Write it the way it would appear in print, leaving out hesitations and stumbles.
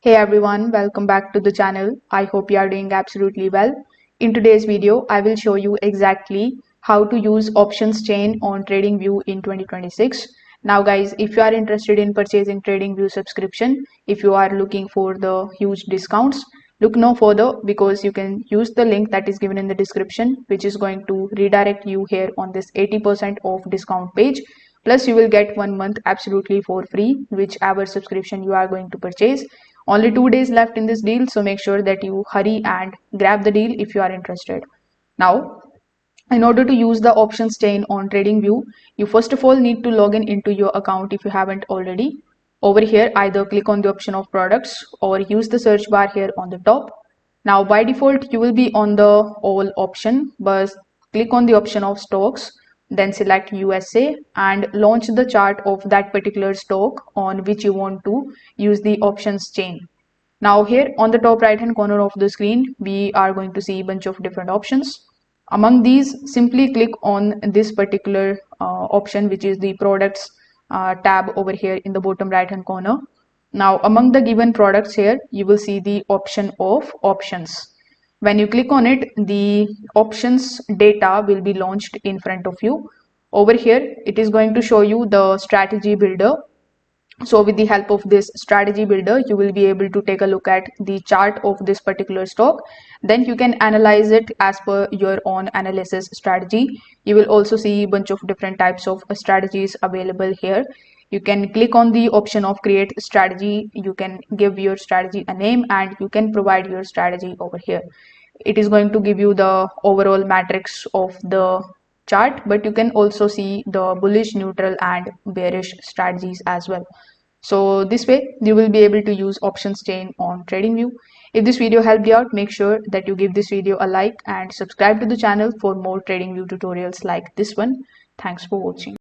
Hey everyone, welcome back to the channel. I hope you are doing absolutely well. In today's video, I will show you exactly how to use options chain on TradingView in 2026. Now guys, if you are interested in purchasing TradingView subscription, if you are looking for the huge discounts, look no further because you can use the link that is given in the description, which is going to redirect you here on this 80% off discount page. Plus you will get 1 month absolutely for free, whichever subscription you are going to purchase. Only 2 days left in this deal, so make sure that you hurry and grab the deal if you are interested. Now, in order to use the options chain on TradingView, you first of all need to log in into your account if you haven't already. Over here, either click on the option of products or use the search bar here on the top. Now, by default, you will be on the all option, but click on the option of stocks, then select USA and launch the chart of that particular stock on which you want to use the options chain. Now here on the top right hand corner of the screen, we are going to see a bunch of different options. Among these, simply click on this particular option, which is the products tab over here in the bottom right hand corner. Now among the given products here, you will see the option of options. When you click on it, the options data will be launched in front of you. Over here, it is going to show you the strategy builder. So with the help of this strategy builder, you will be able to take a look at the chart of this particular stock. Then you can analyze it as per your own analysis strategy. You will also see a bunch of different types of strategies available here. You can click on the option of create strategy. You can give your strategy a name and you can provide your strategy over here. It is going to give you the overall matrix of the chart, but you can also see the bullish, neutral and bearish strategies as well. So this way you will be able to use options chain on TradingView. If this video helped you out, make sure that you give this video a like and subscribe to the channel for more TradingView tutorials like this one. Thanks for watching.